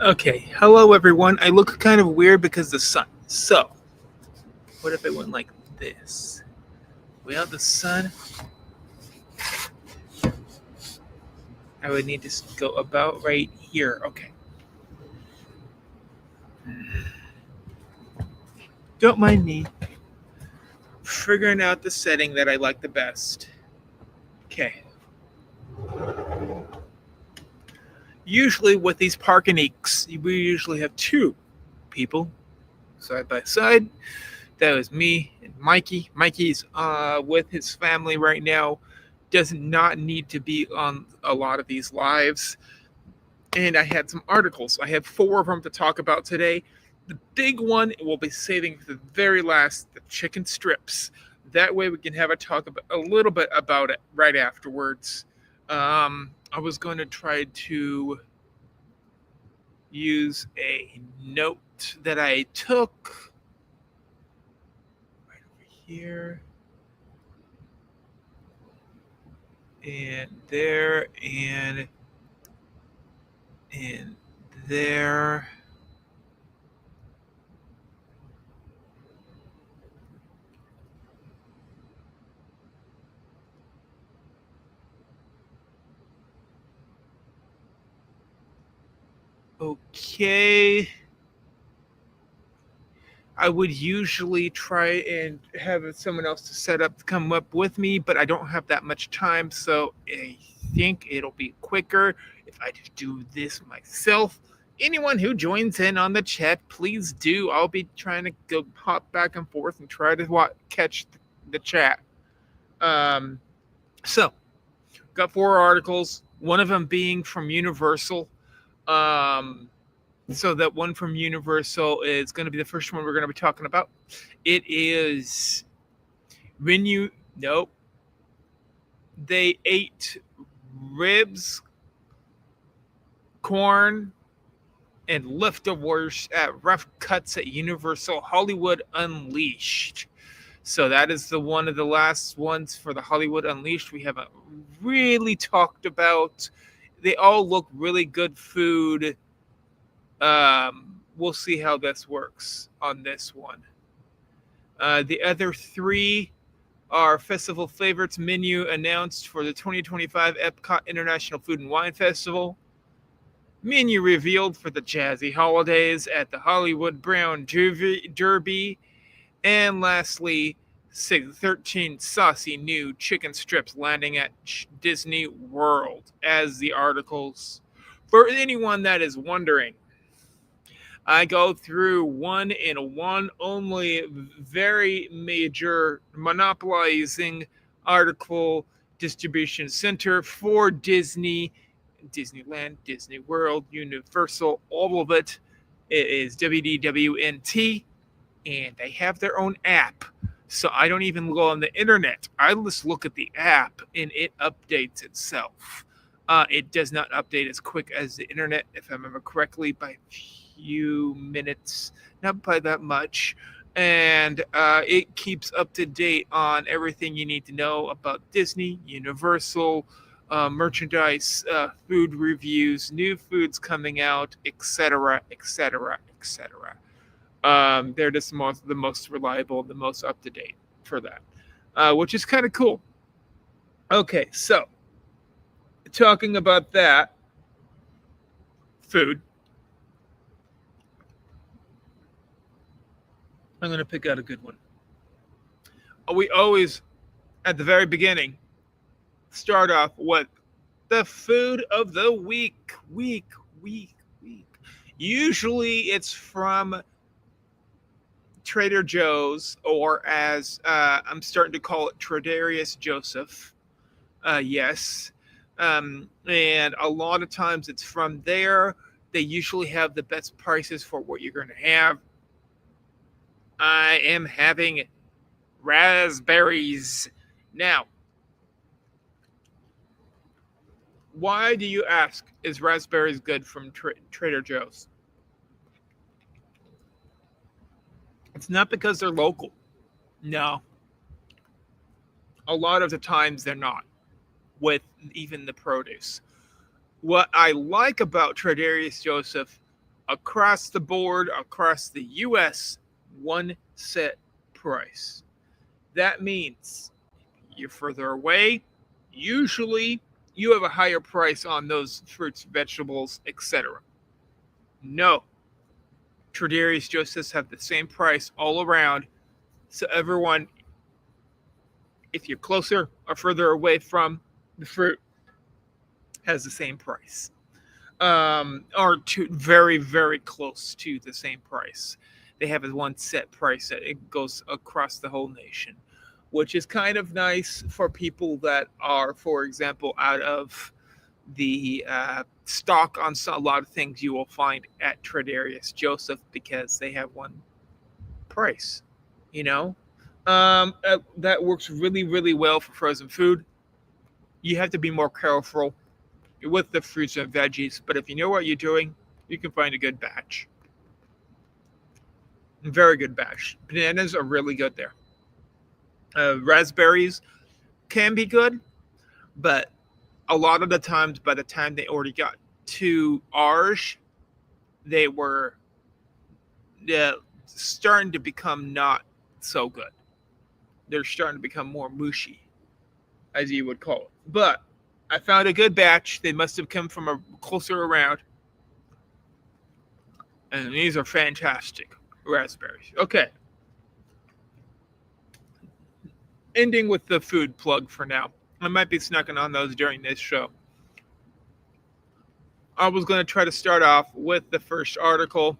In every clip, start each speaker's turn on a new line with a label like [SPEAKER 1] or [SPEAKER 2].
[SPEAKER 1] Okay, hello everyone. I look kind of weird because the sun. So, what if it went like this? Well, the sun, I would need to go about right here. Okay. Don't mind me figuring out the setting that I like the best. Okay. Usually with these parkaniques, we usually have two people side by side. That was me and Mikey. Mikey's with his family right now. Does not need to be on a lot of these lives. And I had some articles. I have four of them to talk about today. The big one we'll be saving for the very last, the chicken strips. That way we can have a talk about, a little bit about it right afterwards. I was going to try to use a note that I took right over here and there and there. Okay. I would usually try and have someone else to set up to come up with me, but I don't have that much time, so I think it'll be quicker if I just do this myself. Anyone who joins in on the chat, please do. I'll be trying to go hop back and forth and try to catch the chat. Um, so, got four articles. One of them being from Universal. Um, so that one from Universal is going to be the first one we're going to be talking about. It is when you nope. They ate ribs, corn, and leftovers at rough cuts at Universal Hollywood Unleashed. So that is the one of the last ones for the Hollywood Unleashed we haven't really talked about. They all look really good food. We'll see how this works on this one. The other three are festival favorites menu announced for the 2025 Epcot International Food and Wine Festival. Menu revealed for the jazzy holidays at the Hollywood Brown Derby. And lastly, 13 saucy new chicken strips landing at Disney World as the articles. For anyone that is wondering, I go through one in one only very major monopolizing article distribution center for Disney, Disneyland, Disney World, Universal, all of it. It is WDWNT, and they have their own app. So I don't even go on the internet. I just look at the app and it updates itself. It does not update as quick as the internet, if I remember correctly, by few minutes, not by that much. And it keeps up to date on everything you need to know about Disney, Universal, merchandise, food reviews, new foods coming out, etc., etc., etc. They're just the most reliable, the most up to date for that, which is kind of cool. Okay, so talking about that food, I'm going to pick out a good one. We always, at the very beginning, start off with the food of the week. Usually it's from Trader Joe's, or as I'm starting to call it, Tradarius Joseph. Yes. And a lot of times it's from there. They usually have the best prices for what you're going to have. I am having raspberries. Now, why do you ask, is raspberries good from Trader Joe's? It's not because they're local. No. A lot of the times they're not, with even the produce. What I like about Tradarius Joseph across the board, across the US, one set price. That means you're further away, usually you have a higher price on those fruits, vegetables, etc. No, Tradarius Josephs have the same price all around. So everyone, if you're closer or further away from the fruit, has the same price. Or to very, very close to the same price. They have a one set price that it goes across the whole nation, which is kind of nice for people that are, for example, out of the stock on a lot of things you will find at Tradarius Joseph because they have one price. You know, that works really, really well for frozen food. You have to be more careful with the fruits and veggies, but if you know what you're doing, you can find a good batch. Very good batch. Bananas are really good there. Raspberries can be good, but a lot of the times, by the time they already got to ours, they were starting to become not so good. They're starting to become more mushy, as you would call it. But I found a good batch. They must have come from a closer around. And these are fantastic raspberries. Okay. Ending with the food plug for now. I might be snacking on those during this show. I was going to try to start off with the first article,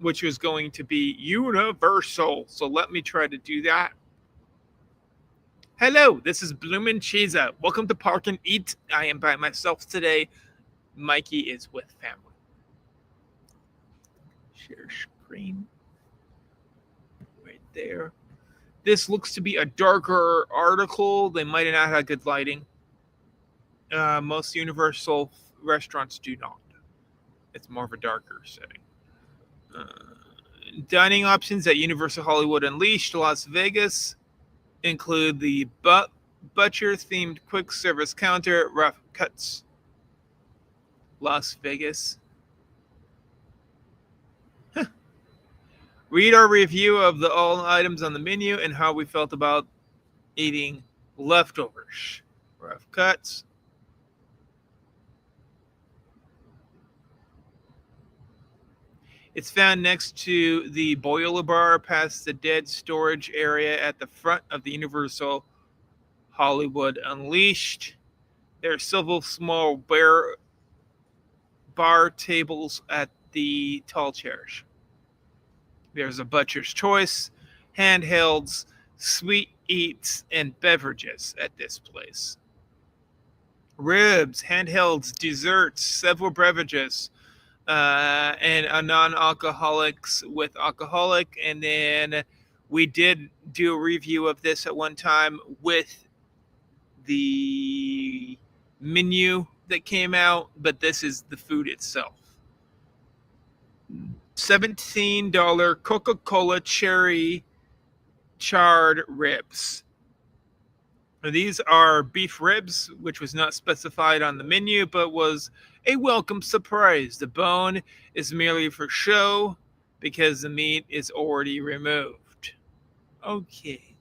[SPEAKER 1] which was going to be universal. So let me try to do that. Hello, this is Bloomin' Cheesa. Welcome to Park and Eat. I am by myself today. Mikey is with family. Share screen. Right there. This looks to be a darker article. They might have not had good lighting. Most Universal restaurants do not. It's more of a darker setting. Dining options at Universal Hollywood Unleashed, Las Vegas, include the butcher-themed quick service counter, Rough Cuts, Las Vegas. Read our review of all items on the menu and how we felt about eating leftovers. Rough Cuts. It's found next to the boiler bar past the dead storage area at the front of the Universal Hollywood Unleashed. There are several small bar tables at the tall chairs. There's a butcher's choice, handhelds, sweet eats, and beverages at this place. Ribs, handhelds, desserts, several beverages, and a non-alcoholics with alcoholic. And then we did do a review of this at one time with the menu that came out, but this is the food itself. $17 Coca-Cola cherry charred ribs. These are beef ribs, which was not specified on the menu, but was a welcome surprise. The bone is merely for show because the meat is already removed. Okay.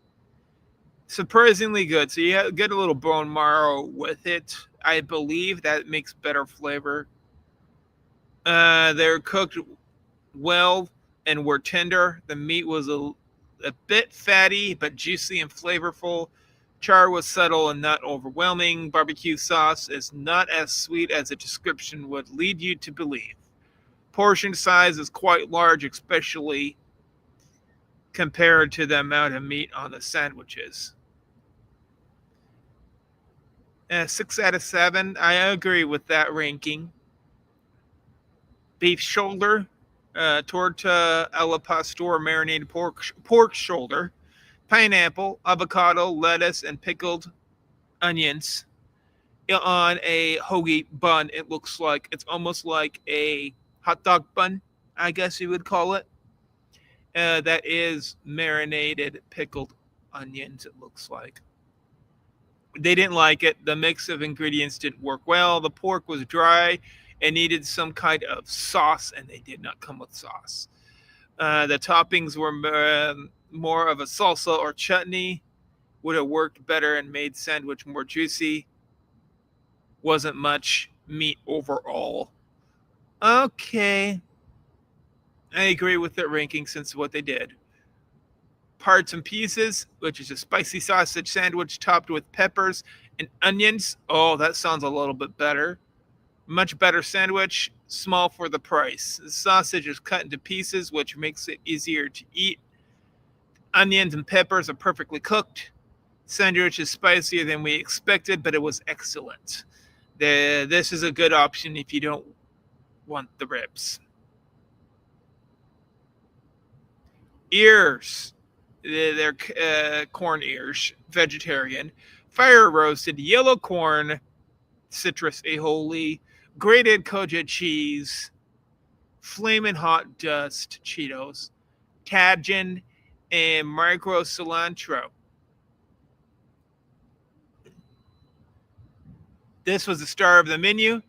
[SPEAKER 1] Surprisingly good. So you get a little bone marrow with it. I believe that makes better flavor. They're cooked well and were tender. The meat was a bit fatty, but juicy and flavorful. Char was subtle and not overwhelming. Barbecue sauce is not as sweet as the description would lead you to believe. Portion size is quite large, especially compared to the amount of meat on the sandwiches. 6 out of 7. I agree with that ranking. Beef shoulder, torta alla pastor marinated pork shoulder, pineapple, avocado, lettuce, and pickled onions on a hoagie bun. It looks like it's almost like a hot dog bun, I guess you would call it. That is marinated pickled onions, it looks like. They didn't like it. The mix of ingredients didn't work well. The pork was dry and needed some kind of sauce, and they did not come with sauce. The toppings were more of a salsa or chutney, would have worked better and made sandwich more juicy. Wasn't much meat overall. Okay, I agree with their ranking since what they did. Parts and Pieces, which is a spicy sausage sandwich topped with peppers and onions. Oh, that sounds a little bit better. Much better sandwich, small for the price. The sausage is cut into pieces, which makes it easier to eat. Onions and peppers are perfectly cooked. Sandwich is spicier than we expected, but it was excellent. This is a good option if you don't want the ribs. Ears. They're corn ears, vegetarian. Fire roasted yellow corn, citrus aioli, grated Koja cheese, flaming hot dust Cheetos, Cajun, and micro cilantro. This was the star of the menu.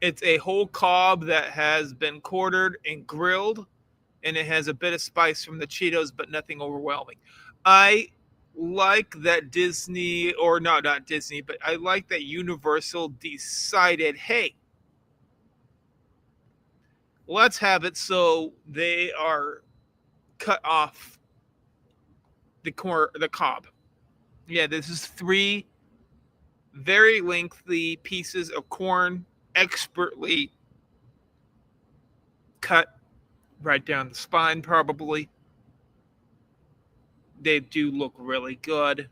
[SPEAKER 1] It's a whole cob that has been quartered and grilled, and it has a bit of spice from the Cheetos, but nothing overwhelming. I like that Disney, or not Disney, but I like that Universal decided, hey, let's have it so they are cut off the cob. Yeah, this is three very lengthy pieces of corn, expertly cut right down the spine, probably. They do look really good.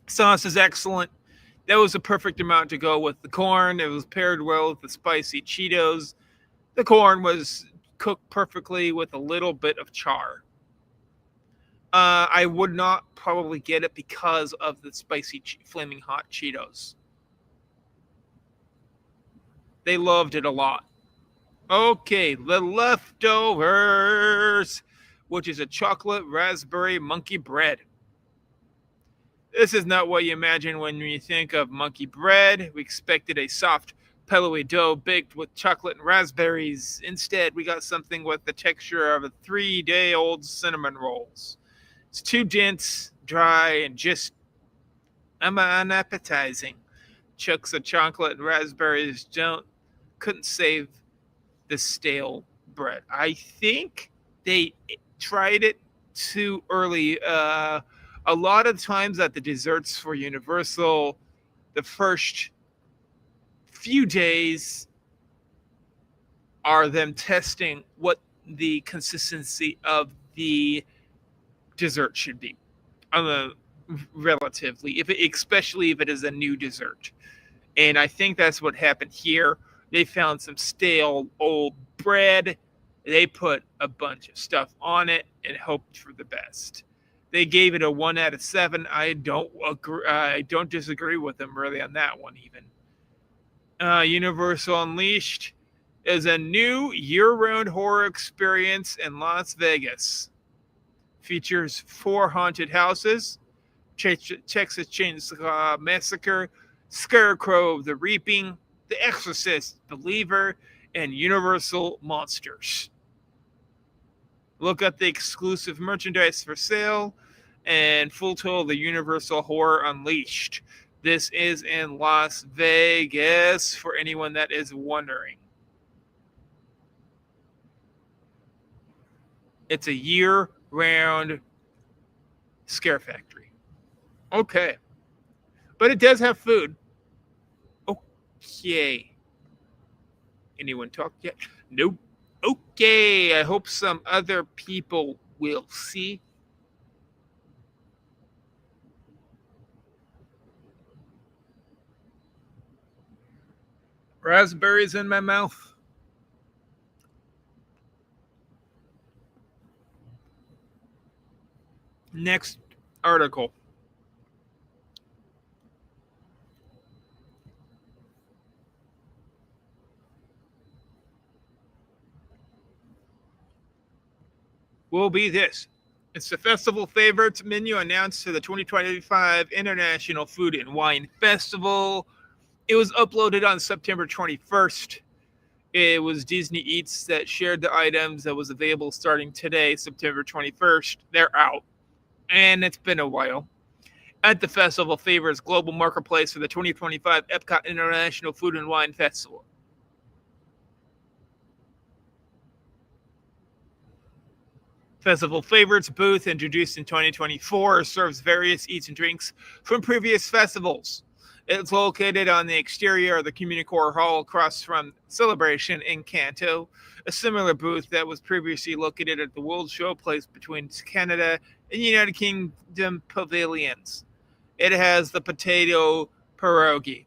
[SPEAKER 1] Sauce is excellent. That was a perfect amount to go with the corn. It was paired well with the spicy Cheetos. The corn was cooked perfectly with a little bit of char. I would not probably get it because of the spicy, flaming hot Cheetos. They loved it a lot. Okay, the leftovers, which is a chocolate raspberry monkey bread. This is not what you imagine when you think of monkey bread. We expected a soft, pillowy dough baked with chocolate and raspberries. Instead, we got something with the texture of a 3-day-old cinnamon rolls. It's too dense, dry, and just unappetizing. Chunks of chocolate and raspberries couldn't save the stale bread. I think they tried it too early. A lot of times at the desserts for Universal, the first few days are them testing what the consistency of the dessert should be. Relatively, especially if it is a new dessert. And I think that's what happened here. They found some stale old bread. They put a bunch of stuff on it and hoped for the best. They gave it a 1 out of 7. I don't agree. I don't disagree with them really on that one even. Universal Unleashed is a new year-round horror experience in Las Vegas. Features 4 haunted houses, Texas Chainsaw Massacre, Scarecrow the Reaping, The Exorcist Believer, and Universal Monsters. Look at the exclusive merchandise for sale and full total of the Universal Horror Unleashed. This is in Las Vegas for anyone that is wondering. It's a year-round scare factory. Okay. But it does have food. Okay. Anyone talk yet? Nope. Okay. I hope some other people will see. Raspberries in my mouth. Next article. Will be this. It's the festival favorites menu announced to the 2025 International Food and Wine Festival. It was uploaded on September 21st. It was Disney Eats that shared the items that was available starting today, September 21st. They're out, and it's been a while. At the festival favors global marketplace for the 2025 Epcot International Food and Wine Festival. Festival Favorites booth, introduced in 2024, serves various eats and drinks from previous festivals. It's located on the exterior of the Community Core Hall across from Celebration in Canto. A similar booth that was previously located at the World Show placed between Canada and United Kingdom pavilions. It has the potato pierogi,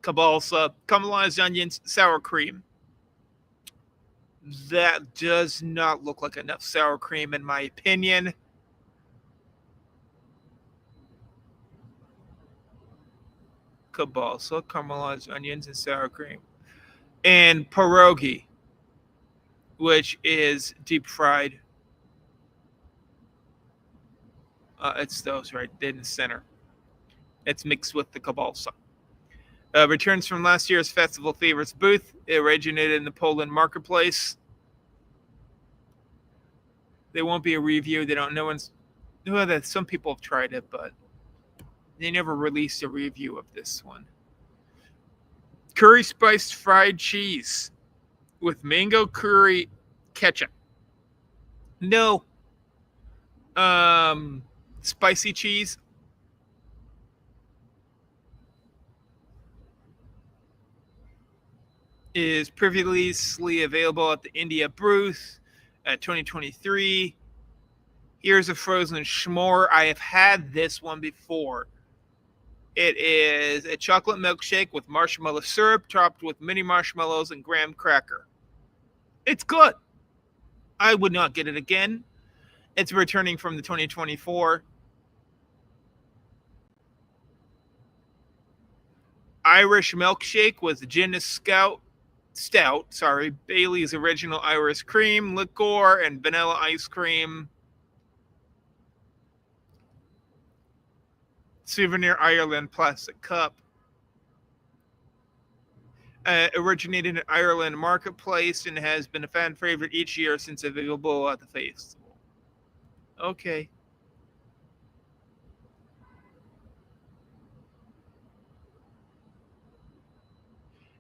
[SPEAKER 1] cabalsa, caramelized onions, sour cream. That does not look like enough sour cream, in my opinion. Cabalsa, caramelized onions, and sour cream. And pierogi, which is deep fried. It's those right in the center. It's mixed with the cabalsa. Returns from last year's Festival Favorites booth. It originated in the Poland marketplace. There won't be a review. They don't. No one's. Well, that some people have tried it, but they never released a review of this one. Curry spiced fried cheese with mango curry ketchup. No. Spicy cheese. Is previously available at the India booth at 2023. Here's a frozen s'more. I have had this one before. It is a chocolate milkshake with marshmallow syrup topped with mini marshmallows and graham cracker. It's good. I would not get it again. It's returning from the 2024 Irish milkshake with Guinness Stout, Bailey's original Irish cream, liqueur, and vanilla ice cream. Souvenir Ireland plastic cup. Originated in Ireland marketplace and has been a fan favorite each year since available at the festival. Okay.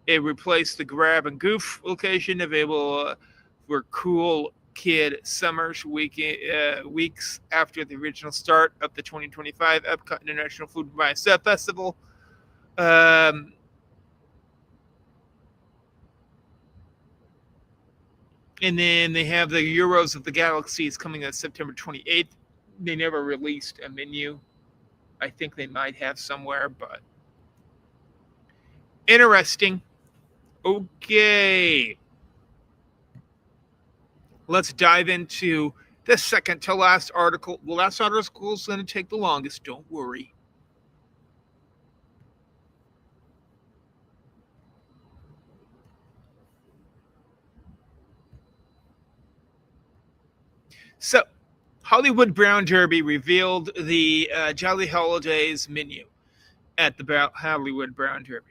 [SPEAKER 1] It replaced the Grab and Goof location available for cool kid summers weeks after the original start of the 2025 Epcot International Food and Wine Festival. And then they have the Euros of the Galaxies coming on September 28th. They never released a menu. I think they might have somewhere, but interesting. Okay. Let's dive into the second to last article. The last article is going to take the longest. Don't worry. So, Hollywood Brown Derby revealed the Jolly Holidays menu at the Hollywood Brown Derby.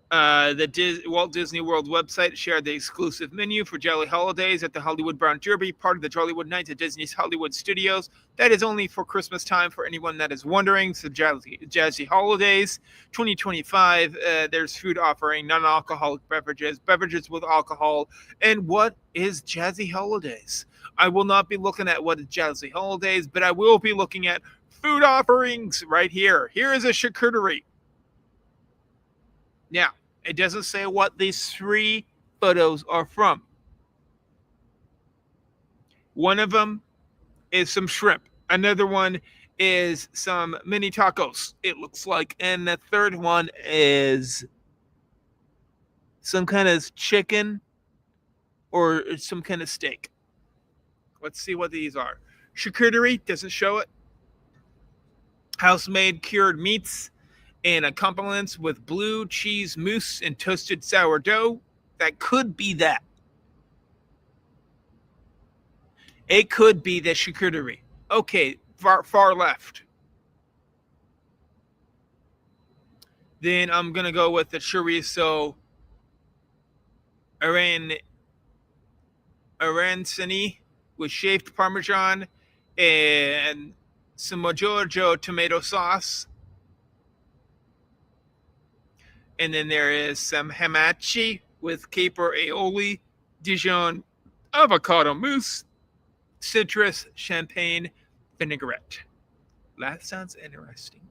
[SPEAKER 1] The Walt Disney World website shared the exclusive menu for Jolly Holidays at the Hollywood Brown Derby, part of the Jollywood Nights at Disney's Hollywood Studios. That is only for Christmas time for anyone that is wondering. So Jazzy Holidays 2025, there's food offering, non-alcoholic beverages, beverages with alcohol. And what is Jazzy Holidays? I will not be looking at what is Jazzy Holidays, but I will be looking at food offerings right here. Here is a charcuterie. Now, it doesn't say what these three photos are from. One of them is some shrimp. Another one is some mini tacos, it looks like. And the third one is some kind of chicken or some kind of steak. Let's see what these are. Charcuterie, doesn't show it. House-made cured meats and accompaniments with blue cheese mousse and toasted sourdough. That could be that. It could be the charcuterie. Okay, far left. Then I'm gonna go with the chorizo aran arancini with shaved parmesan and some mojojo tomato sauce. And then there is some hamachi with caper aioli, Dijon avocado mousse, citrus champagne vinaigrette. That sounds interesting.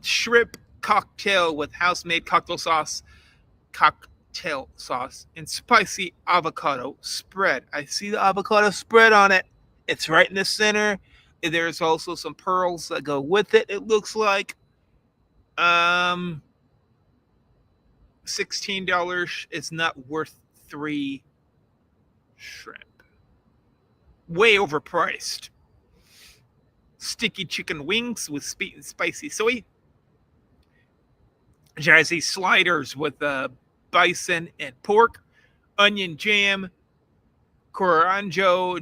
[SPEAKER 1] Shrimp cocktail with house-made cocktail sauce, and spicy avocado spread. I see the avocado spread on it. It's right in the center. There's also some pearls that go with it. It looks like um $16. It's not worth three shrimp. Way overpriced. Sticky chicken wings with sweet and spicy soy. Jazzy sliders with bison and pork. Onion jam. Coranjo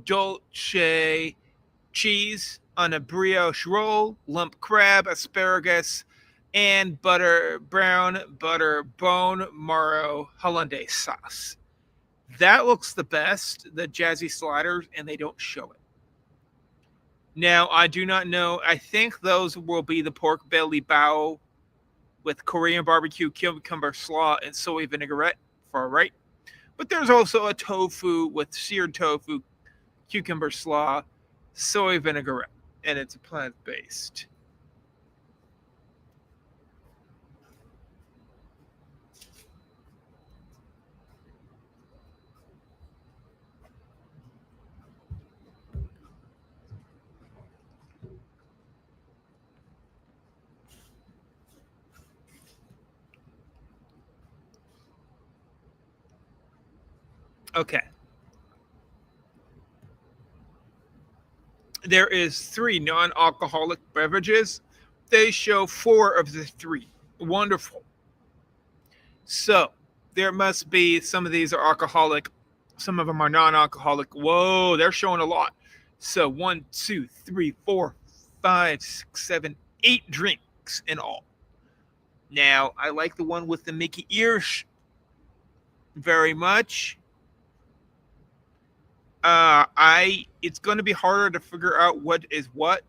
[SPEAKER 1] dolce cheese on a brioche roll. Lump crab, asparagus, and brown butter bone marrow hollandaise sauce. That looks the best, the jazzy sliders, and they don't show it. Now, I do not know. I think those will be the pork belly bao with Korean barbecue, cucumber slaw, and soy vinaigrette, far right. But there's also a tofu with seared tofu, cucumber slaw, soy vinaigrette, and it's plant based. Okay. There is three non-alcoholic beverages. They show four of the three. Wonderful. So there must be some of these are alcoholic, some of them are non-alcoholic. Whoa, they're showing a lot. So 1, 2, 3, 4, 5, 6, 7, 8 drinks in all. Now I like the one with the Mickey ears very much. I it's going to be harder to figure out what is what.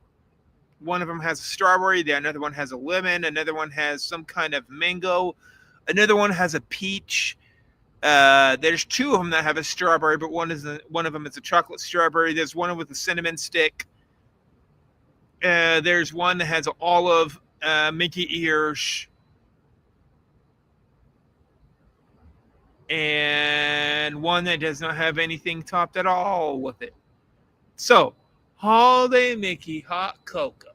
[SPEAKER 1] One of them has a strawberry, the another one has a lemon, another one has some kind of mango, another one has a peach. There's two of them that have a strawberry, but one of them is a chocolate strawberry. There's one with a cinnamon stick. There's one that has olive, Mickey ears, and one that does not have anything topped at all with it. So, Holiday Mickey Hot Cocoa.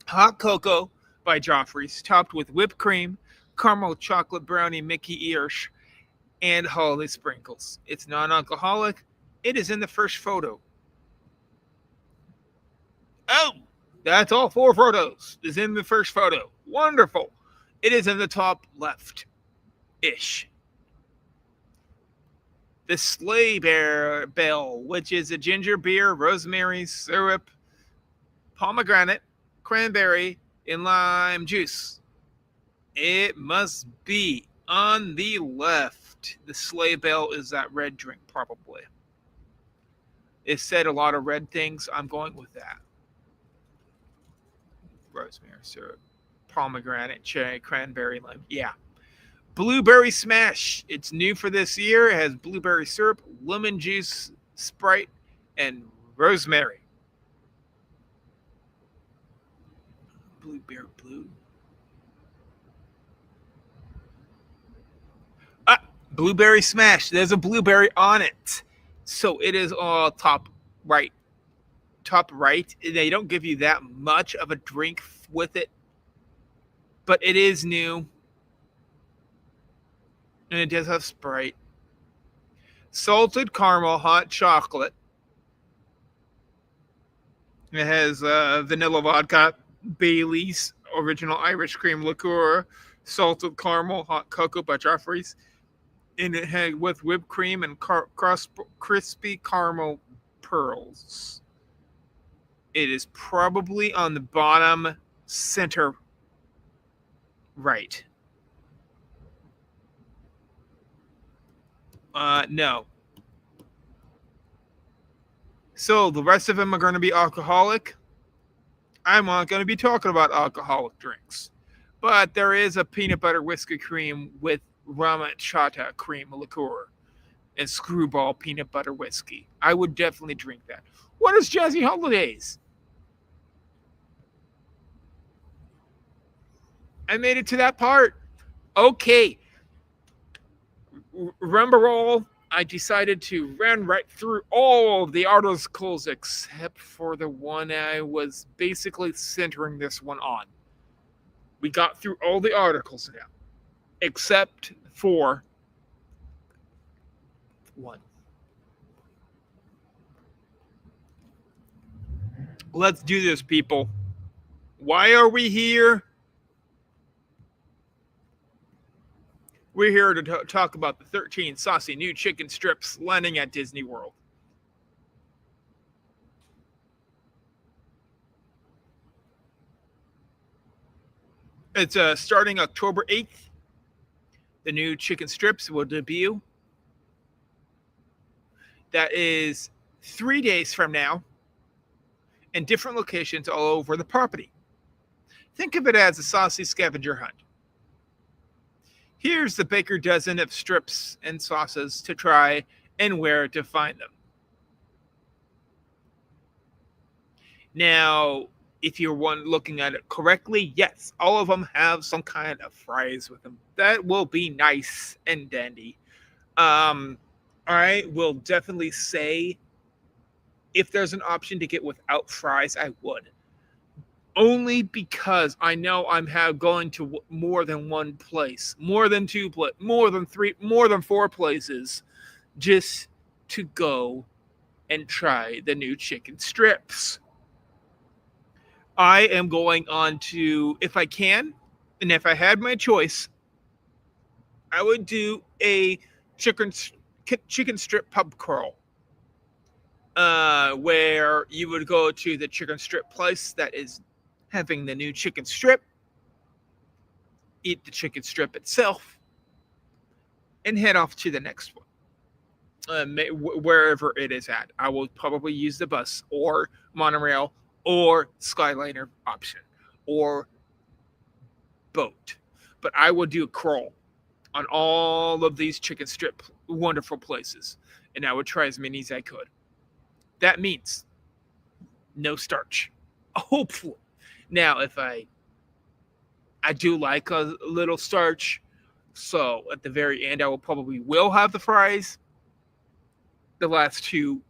[SPEAKER 1] Hot Cocoa by Joffrey's, topped with whipped cream, caramel chocolate brownie Mickey ears, and holiday sprinkles. It's non-alcoholic. It is in the first photo. Oh, that's all four photos. Is in the first photo. Wonderful. It is in the top left ish. The Sleigh Bear Bell, which is a ginger beer, rosemary syrup, pomegranate, cranberry, and lime juice. It must be on the left. The Sleigh Bell is that red drink, probably. It said a lot of red things. I'm going with that. Rosemary syrup, pomegranate, cherry, cranberry, lime. Yeah. Blueberry Smash. It's new for this year. It has blueberry syrup, lemon juice, Sprite, and rosemary. Blueberry blue. Ah, Blueberry Smash. There's a blueberry on it. So it is all top right. Top right. They don't give you that much of a drink with it, but it is new. And it does have Sprite. Salted caramel hot chocolate. It has vanilla vodka, Bailey's original Irish cream liqueur, salted caramel hot cocoa by Joffrey's, and it had with whipped cream and crispy caramel pearls. It is probably on the bottom center Right. No. So the rest of them are going to be alcoholic. I'm not going to be talking about alcoholic drinks. But there is a peanut butter whiskey cream with chata cream liqueur and screwball peanut butter whiskey. I would definitely drink that. What is Jazzy Holidays? I made it to that part. Okay. Remember all? I decided to run right through all of the articles except for the one I was basically centering this one on. We got through all the articles now, except for one. Let's do this, people. Why are we here? We're here to talk about the 13 saucy new chicken strips landing at Disney World. It's starting October 8th. The new chicken strips will debut. That is 3 days from now in different locations all over the property. Think of it as a saucy scavenger hunt. Here's the baker dozen of strips and sauces to try and where to find them. Now, if you're one looking at it correctly, yes, all of them have some kind of fries with them. That will be nice and dandy. I will definitely say if there's an option to get without fries, I would. Only because I know I'm going to more than one place, more than two, more than three, more than four places, just to go and try the new chicken strips. I am going on to, if I can, and if I had my choice, I would do a chicken strip pub crawl, where you would go to the chicken strip place that is having the new chicken strip, eat the chicken strip itself, and head off to the next one, wherever it is at. I will probably use the bus or monorail or Skyliner option or boat. But I will do a crawl on all of these chicken strip wonderful places, and I would try as many as I could. That means no starch, hopefully. Now, if I do like a little starch, so at the very end, I will have the fries. The last two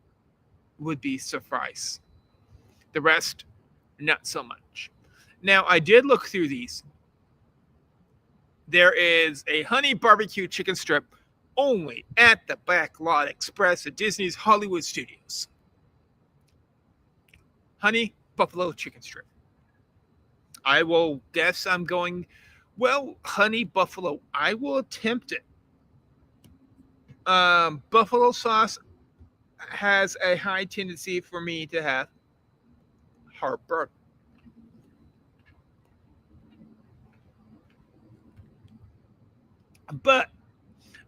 [SPEAKER 1] would be suffice. The rest, not so much. Now, I did look through these. There is a honey barbecue chicken strip only at the Backlot Express at Disney's Hollywood Studios. Honey buffalo chicken strip. I will guess I'm going, well, honey buffalo. I will attempt it. Buffalo sauce has a high tendency for me to have heartburn. But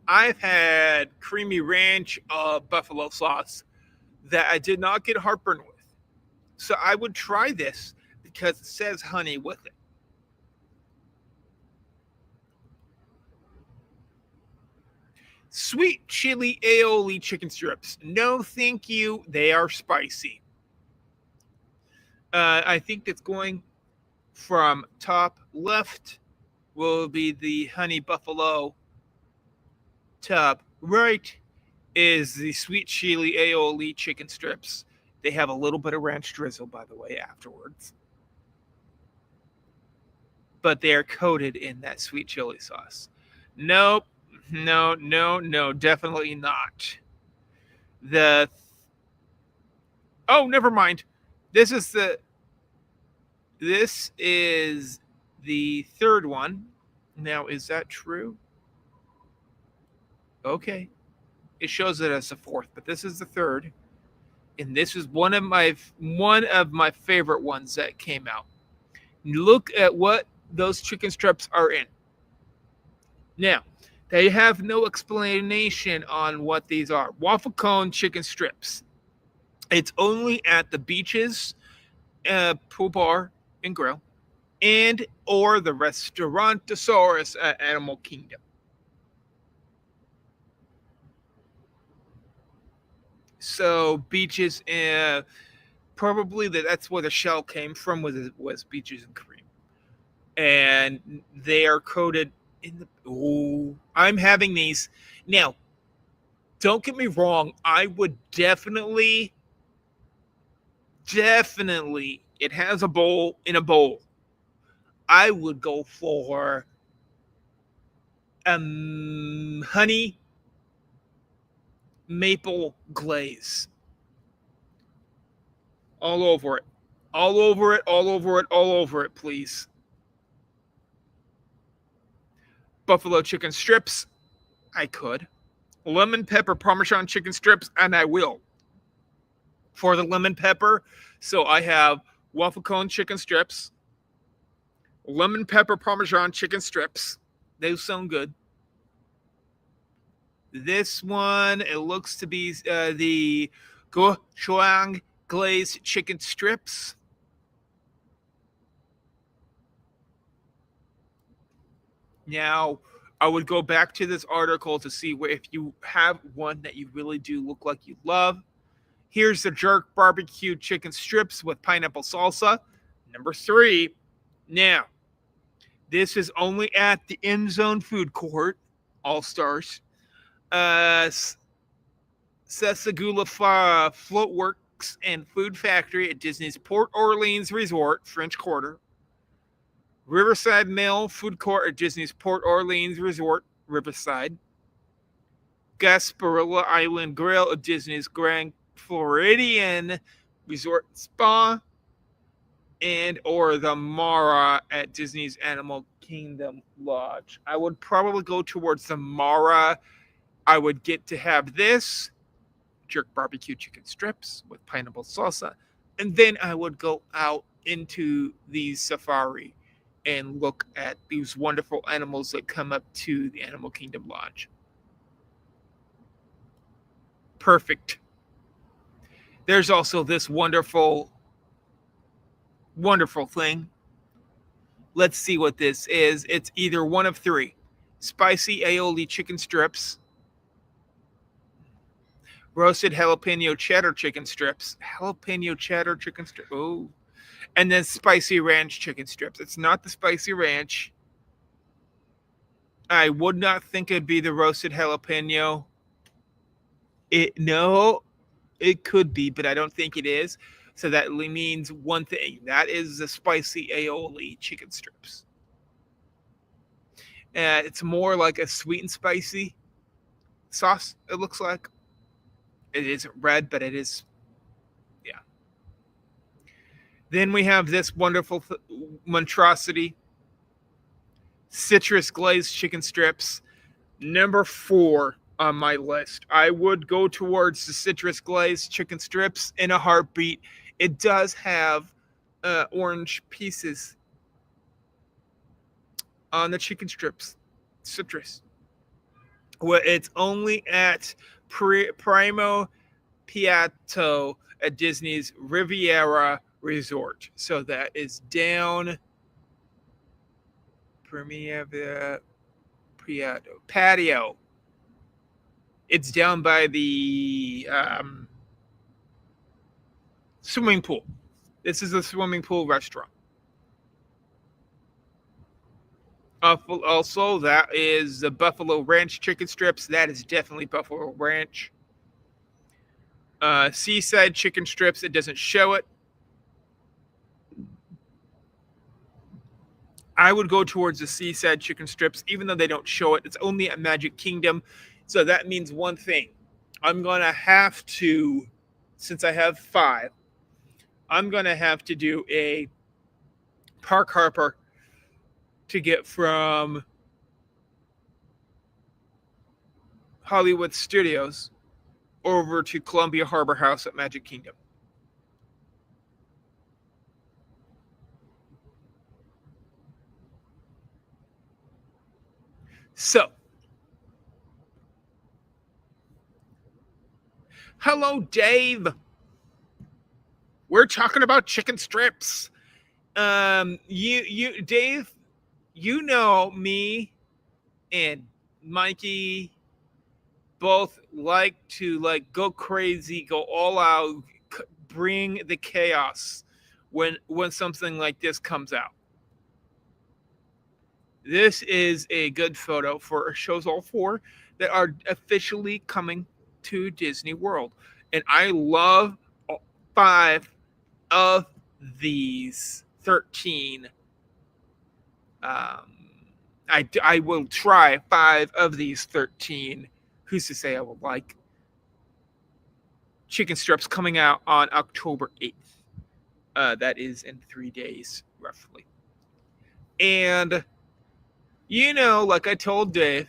[SPEAKER 1] I've had creamy ranch buffalo sauce that I did not get heartburn with. So I would try this because it says honey with it. Sweet chili aioli chicken strips. No, thank you. They are spicy. I think that's going from top left will be the honey buffalo. Top right is the sweet chili aioli chicken strips. They have a little bit of ranch drizzle, by the way, afterwards. But they are coated in that sweet chili sauce. Nope. No, definitely not. The Oh, never mind. This is the third one. Now, is that true? Okay. It shows it as the fourth, but this is the third. And this is one of my favorite ones that came out. Look at what those chicken strips are in. Now, they have no explanation on what these are. Waffle cone chicken strips. It's only at the beaches, pool bar, and grill, and or the Restaurantosaurus at Animal Kingdom. So beaches, probably that's where the shell came from, was beaches and cream, and they are coated in the. Oh, I'm having these now. Don't get me wrong. I would definitely. It has a bowl in a bowl. I would go for honey maple glaze all over it, all over it, all over it, all over it, please. Buffalo chicken strips, I could. Lemon pepper Parmesan chicken strips, and I will. For the lemon pepper, so I have waffle cone chicken strips, lemon pepper Parmesan chicken strips. They sound good. This one, it looks to be the gochujang glazed chicken strips. Now, I would go back to this article to see if you have one that you really do look like you love. Here's the jerk barbecue chicken strips with pineapple salsa. Number 3. Now, this is only at the End Zone Food Court, All Stars. Sesagula Floatworks and Food Factory at Disney's Port Orleans Resort, French Quarter. Riverside Mill Food Court at Disney's Port Orleans Resort, Riverside. Gasparilla Island Grill at Disney's Grand Floridian Resort Spa. And or the Mara at Disney's Animal Kingdom Lodge. I would probably go towards the Mara. I would get to have this jerk barbecue chicken strips with pineapple salsa, and then I would go out into the safari and look at these wonderful animals that come up to the Animal Kingdom Lodge. Perfect. There's also this wonderful thing. Let's see what this is. It's either one of 3. Spicy aioli chicken strips, roasted jalapeno cheddar chicken strips, oh, and then spicy ranch chicken strips. It's not the spicy ranch. I would not think it'd be the roasted jalapeno. It could be, but I don't think it is. So that means one thing. That is the spicy aioli chicken strips. It's more like a sweet and spicy sauce, it looks like. It isn't red, but it is, yeah. Then we have this wonderful monstrosity, citrus glazed chicken strips. Number 4 on my list. I would go towards the citrus glazed chicken strips in a heartbeat. It does have orange pieces on the chicken strips. Citrus. Well, it's only at Primo Piatto at Disney's Riviera Resort. So that is down Primo Piatto patio. It's down by the swimming pool. This is a swimming pool restaurant. Also, that is the Buffalo Ranch chicken strips. That is definitely Buffalo Ranch. Seaside chicken strips. It doesn't show it. I would go towards the Seaside chicken strips, even though they don't show it. It's only at Magic Kingdom. So that means one thing. I'm going to have to, since I have 5, I'm going to have to do a Park Hopper to get from Hollywood Studios over to Columbia Harbor House at Magic Kingdom. So, hello, Dave. We're talking about chicken strips. Dave, you know me and Mikey both like to go crazy, go all out, bring the chaos when something like this comes out. This is a good photo for shows all four that are officially coming to Disney World, and I love 5 of these 13. I will try 5 of these 13. Who's to say I will like chicken strips coming out on October 8th? That is in 3 days, roughly. And, like I told Dave,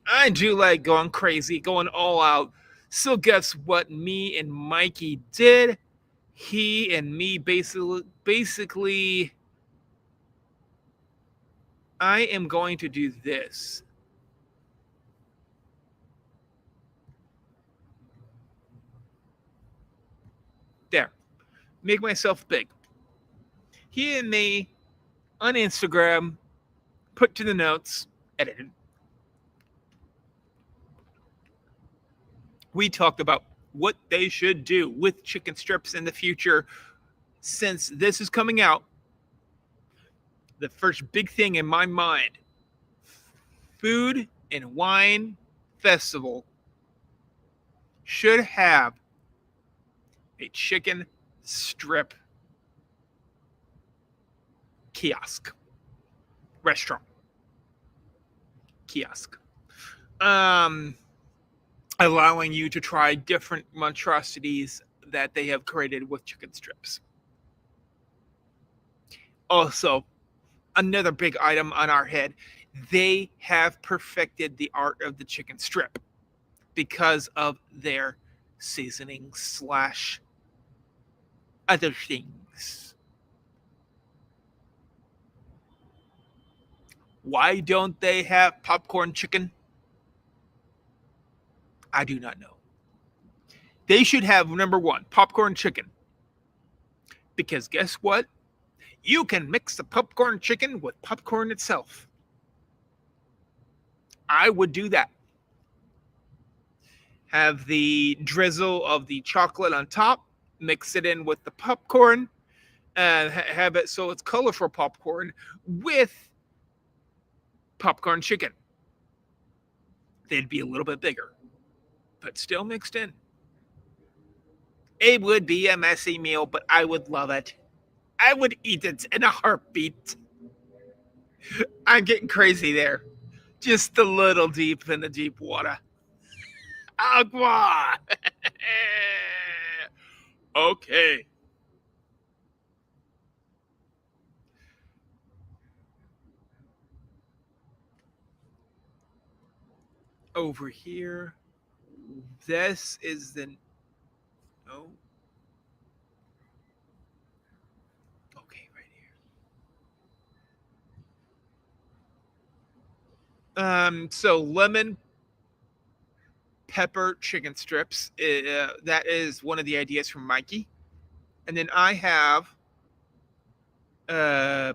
[SPEAKER 1] I do like going crazy, going all out. So, guess what me and Mikey did? He and me basically, I am going to do this. There. Make myself big. He and me on Instagram, put to the notes, edited. We talked about what they should do with chicken strips in the future. Since this is coming out, the first big thing in my mind, Food and Wine Festival should have a chicken strip kiosk, restaurant kiosk, um, allowing you to try different monstrosities that they have created with chicken strips. Also, another big item on our head, they have perfected the art of the chicken strip because of their seasoning slash other things. Why don't they have popcorn chicken? I do not know. They should have number 1, popcorn chicken. Because guess what? You can mix the popcorn chicken with popcorn itself. I would do that. Have the drizzle of the chocolate on top, mix it in with the popcorn, and have it so it's colorful popcorn with popcorn chicken. They'd be a little bit bigger, but still mixed in. It would be a messy meal, but I would love it. I would eat it in a heartbeat. I'm getting crazy there. Just a little deep in the deep water. Agua! Okay. Over here. This is the. Oh. Okay, right here. So lemon pepper chicken strips. That is one of the ideas from Mikey. And then I have uh,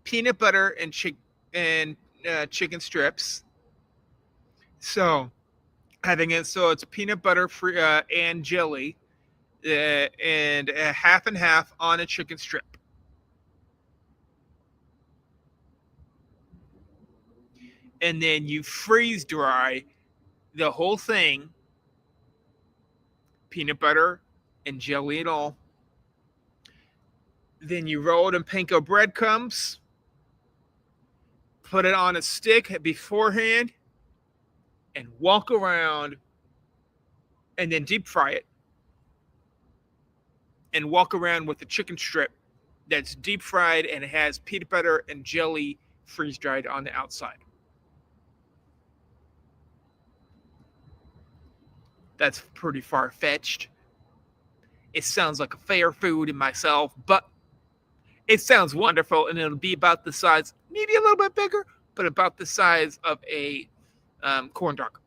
[SPEAKER 1] peanut butter and chicken strips. So having it so it's peanut butter free and jelly, and half and half on a chicken strip. And then you freeze dry the whole thing, peanut butter and jelly and all. Then you roll it in panko breadcrumbs, put it on a stick beforehand, and walk around, and then deep fry it, and walk around with the chicken strip that's deep fried and it has peanut butter and jelly freeze dried on the outside. That's pretty far fetched. It sounds like a fair food in myself, but it sounds wonderful, and it'll be about the size, maybe a little bit bigger, but about the size of a corn dog.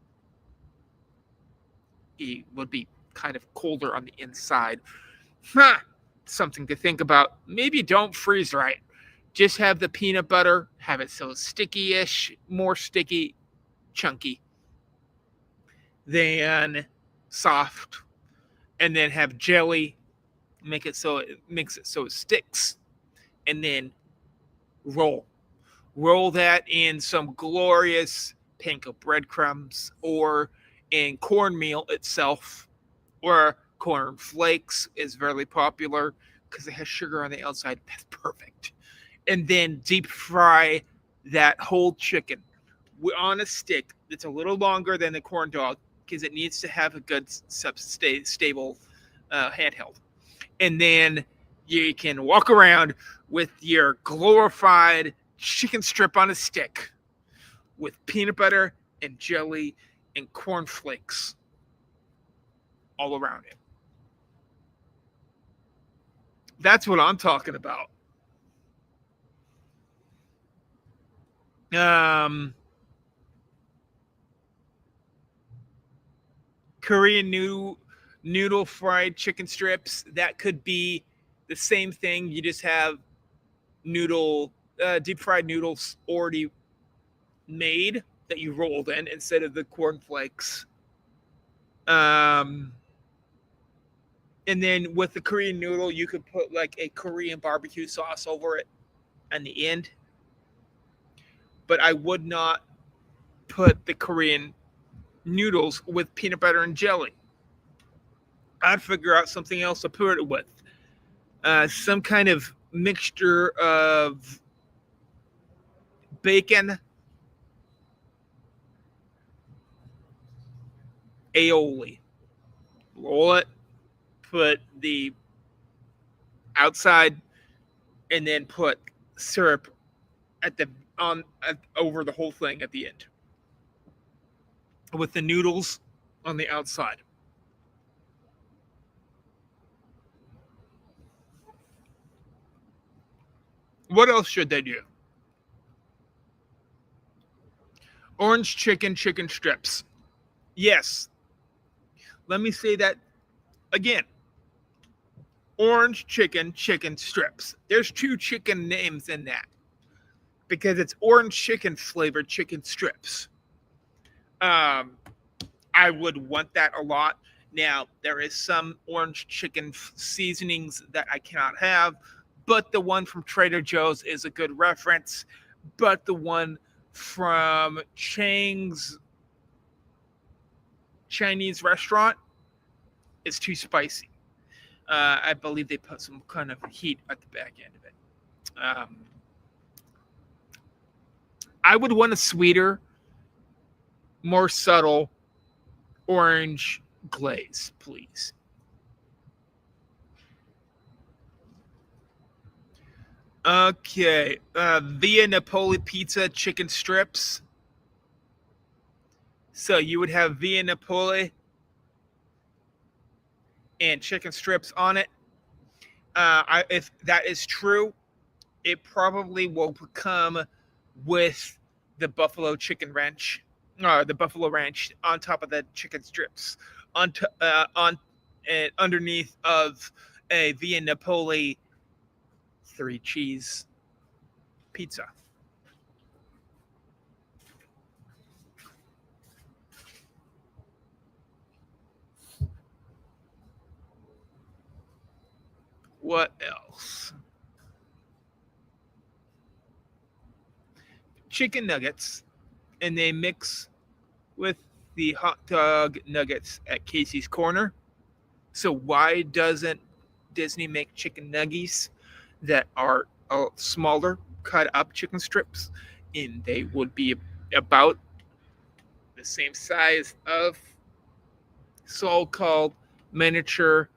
[SPEAKER 1] It would be kind of colder on the inside. Huh. Something to think about. Maybe don't freeze right. Just have the peanut butter, have it so sticky-ish, more sticky, chunky, then soft, and then have jelly, make it so it makes it so it sticks, and then roll. Roll that in some glorious panko breadcrumbs or in cornmeal itself, or corn flakes is very popular because it has sugar on the outside. That's perfect. And then deep fry that whole chicken on a stick that's a little longer than the corn dog because it needs to have a good stable handheld. And then you can walk around with your glorified chicken strip on a stick with peanut butter and jelly and corn flakes all around it. That's what I'm talking about. Korean noodle fried chicken strips. That could be the same thing. You just have deep fried noodles already made that you rolled in instead of the cornflakes. And then with the Korean noodle, you could put like a Korean barbecue sauce over it on the end. But I would not put the Korean noodles with peanut butter and jelly. I'd figure out something else to put it with. Some kind of mixture of bacon, aioli. Roll it, put the outside, and then put syrup over the whole thing at the end, with the noodles on the outside. What else should they do? Orange chicken strips. Yes. Let me say that again. Orange chicken strips. There's two chicken names in that because it's orange chicken flavored chicken strips. I would want that a lot. Now, there is some orange chicken seasonings that I cannot have, but the one from Trader Joe's is a good reference. But the one from Chang's Chinese restaurant is too spicy. I believe they put some kind of heat at the back end of it. I would want a sweeter, more subtle orange glaze, please. Okay, Via Napoli pizza chicken strips. So you would have Via Napoli and chicken strips on it. If that is true, it probably will come with the buffalo chicken ranch, the buffalo ranch on top of the chicken strips, on and underneath of a Via Napoli 3-cheese pizza. What else? Chicken nuggets, and they mix with the hot dog nuggets at Casey's Corner. So why doesn't Disney make chicken nuggies that are smaller, cut up chicken strips, and they would be about the same size of so-called miniature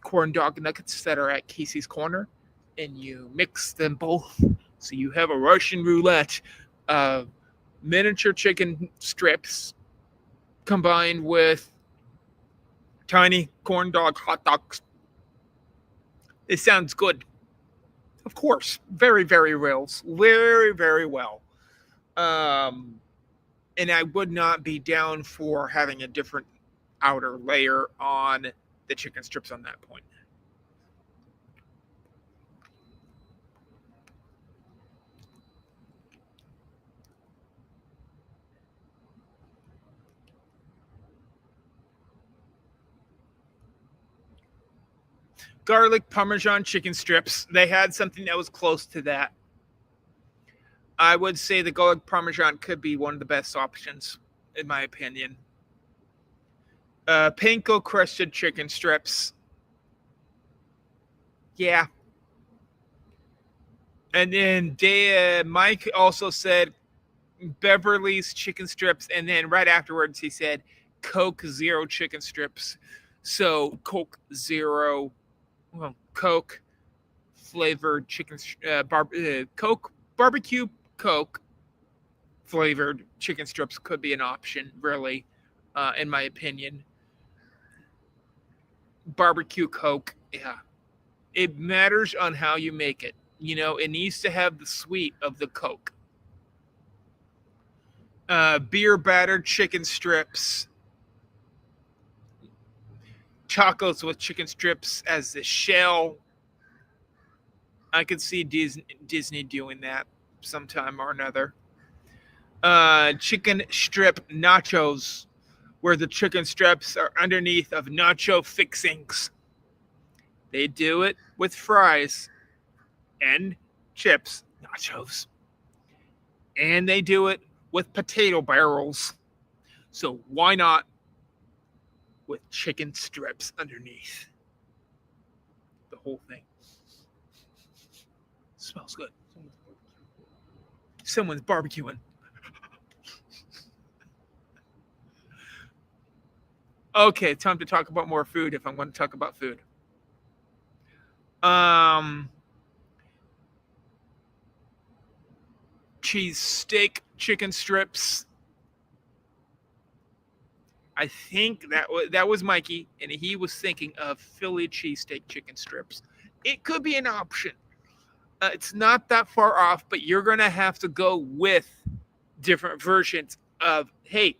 [SPEAKER 1] corn dog nuggets that are at Casey's Corner, and you mix them both so you have a Russian roulette of miniature chicken strips combined with tiny corn dog hot dogs. It sounds good. Of course, very, very well. Very, very well. Um, and I would not be down for having a different outer layer on the chicken strips on that point. Garlic Parmesan chicken strips. They had something that was close to that. I would say the garlic Parmesan could be one of the best options, in my opinion. Panko crusted chicken strips. Yeah. And then Mike also said Beverly's chicken strips, and then right afterwards he said Coke Zero chicken strips. So Coke Zero, well, Coke flavored Coke barbecue Coke flavored chicken strips could be an option, really, in my opinion. Barbecue Coke, yeah, it matters on how you make it. You know, it needs to have the sweet of the Coke. Beer battered chicken strips, tacos with chicken strips as the shell. I could see Disney doing that sometime or another. Chicken strip nachos, where the chicken strips are underneath of nacho fixings. They do it with fries and chips, nachos. And they do it with potato barrels. So why not with chicken strips underneath? The whole thing. Smells good. Someone's barbecuing. Okay, time to talk about more food if I'm going to talk about food. Um, cheese steak chicken strips. I think that was Mikey, and he was thinking of Philly cheesesteak chicken strips. It could be an option. It's not that far off, but you're gonna have to go with different versions of. Hey,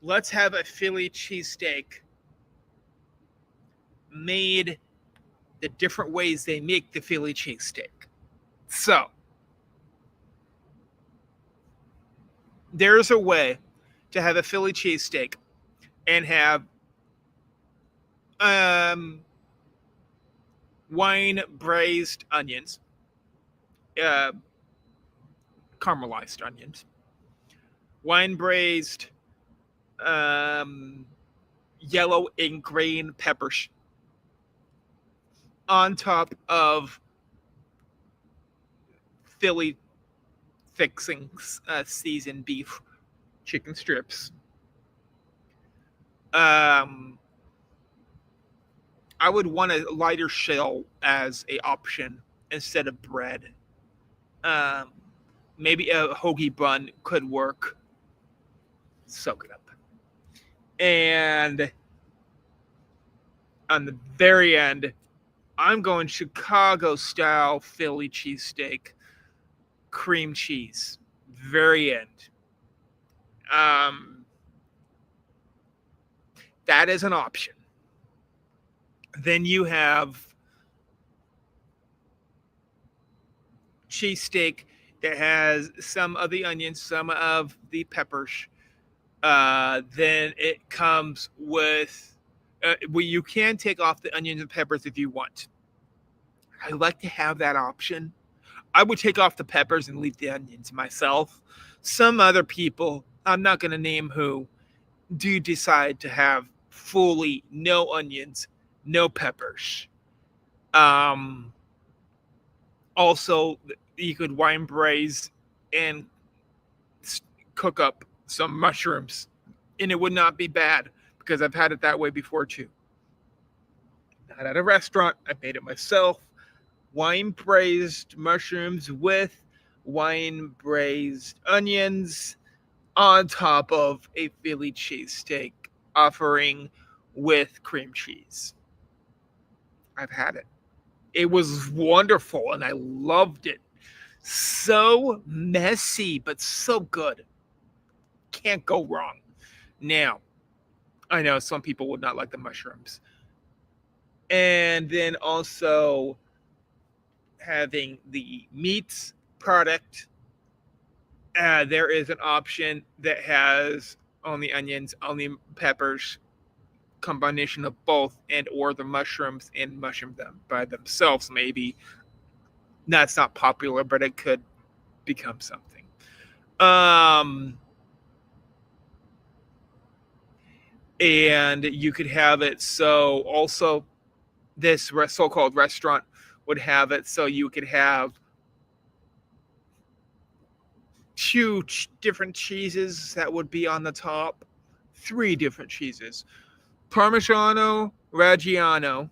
[SPEAKER 1] let's have a Philly cheesesteak made the different ways they make the Philly cheesesteak. So there's a way to have a Philly cheesesteak and have um, wine braised onions, uh, caramelized onions, wine braised yellow and green peppers on top of Philly fixings, seasoned beef chicken strips. Um, I would want a lighter shell as a option instead of bread. Um, Maybe a hoagie bun could work. Soak it up. And on the very end, I'm going Chicago style Philly cheesesteak, cream cheese. Very end. Um, that is an option. Then you have cheesesteak that has some of the onions, some of the peppers. Then it comes with, well, you can take off the onions and peppers if you want. I like to have that option. I would take off the peppers and leave the onions myself. Some other people, I'm not going to name who, do decide to have fully no onions, no peppers. Um, Also, you could wine braise and cook up some mushrooms, and it would not be bad because I've had it that way before too. Not at a restaurant, I made it myself. Wine braised mushrooms with wine braised onions on top of a Philly cheesesteak offering with cream cheese. I've had it. It was wonderful and I loved it. So messy, but so good. Can't go wrong. Now, I know some people would not like the mushrooms. And then also having the meats product. There is an option that has only onions, only peppers, combination of both, and or the mushrooms and mushroom them by themselves. Maybe that's not popular, but it could become something. Um, and you could have it so also this so-called restaurant would have it so you could have two different cheeses that would be on the top, three different cheeses: Parmigiano Reggiano,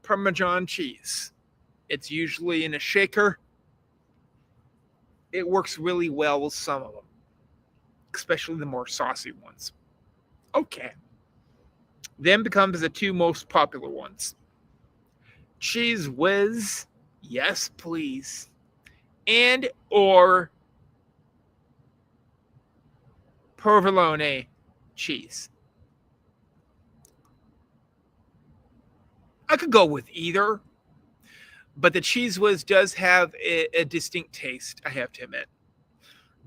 [SPEAKER 1] Parmesan cheese. It's usually in a shaker. It works really well with some of them, especially the more saucy ones. Okay. Then becomes the two most popular ones: Cheese Whiz, yes please, and or provolone cheese. I could go with either, but the Cheese Whiz does have a distinct taste, I have to admit.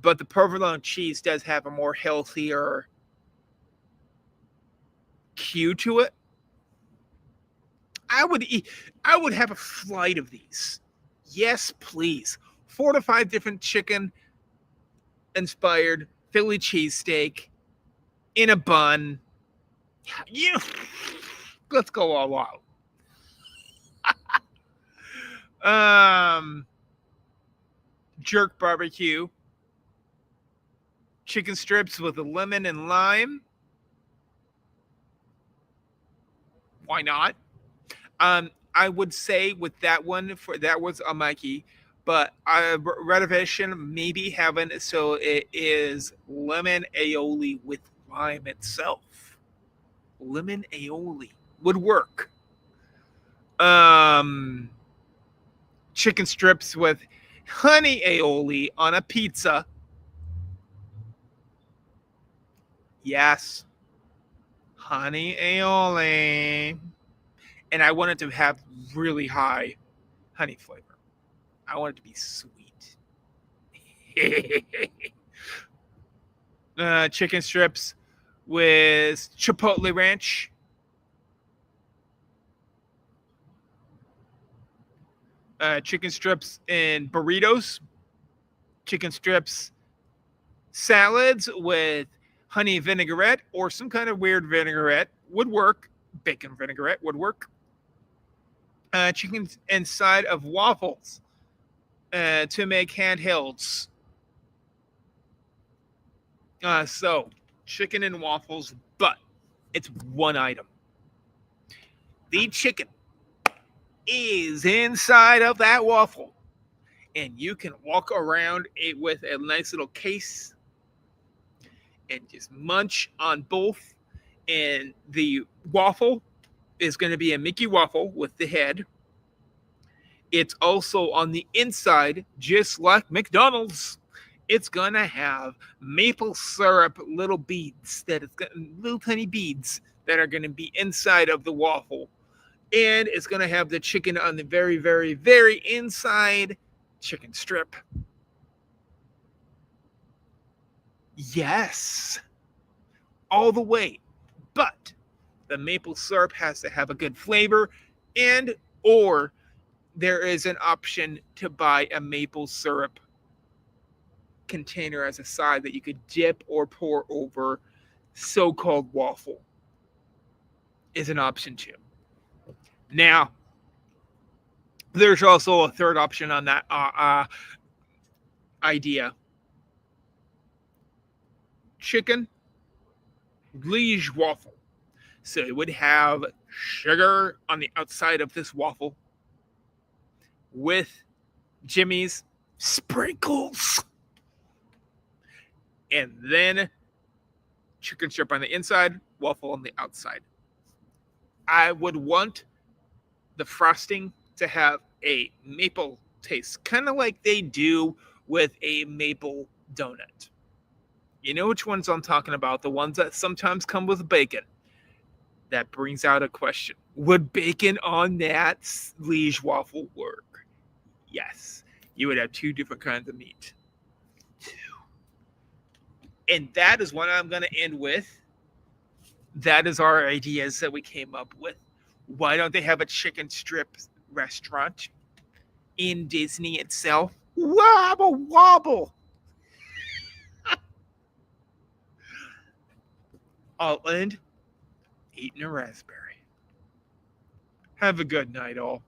[SPEAKER 1] But the provolone cheese does have a more healthier cue to it. I would eat. I would have a flight of these. Yes, please. 4 to 5 different chicken inspired Philly cheesesteak in a bun. Yeah, let's go all out. Jerk barbecue, chicken strips with a lemon and lime. Why not? I would say with that one for that was a Mikey, but renovation maybe having so it is lemon aioli with lime itself. Lemon aioli would work. Um, Chicken strips with honey aioli on a pizza. Yes, honey aioli. And I want it to have really high honey flavor. I want it to be sweet. Chicken strips with chipotle ranch. Chicken strips and burritos. Chicken strips salads with honey vinaigrette or some kind of weird vinaigrette would work. Bacon vinaigrette would work. Chicken inside of waffles to make handhelds. So, chicken and waffles, but it's one item. The chicken is inside of that waffle, and you can walk around it with a nice little case and just munch on both. And the waffle is going to be a Mickey waffle with the head. It's also on the inside, just like McDonald's. It's gonna have maple syrup little beads that it's got little tiny beads that are gonna be inside of the waffle. And it's gonna have the chicken on the very, very, very inside chicken strip. Yes. All the way. But the maple syrup has to have a good flavor, and or there is an option to buy a maple syrup container as a side that you could dip or pour over so-called waffle is an option too. Now, there's also a third option on that idea. Chicken liege waffle. So it would have sugar on the outside of this waffle with Jimmy's sprinkles. And then chicken strip on the inside, waffle on the outside. I would want the frosting to have a maple taste, kind of like they do with a maple donut. You know which ones I'm talking about, the ones that sometimes come with bacon. That brings out a question. Would bacon on that liege waffle work? Yes. You would have two different kinds of meat. And that is what I'm going to end with. That is our ideas that we came up with. Why don't they have a chicken strip restaurant in Disney itself? Wobble, wobble. I'll end eating a raspberry. Have a good night, all.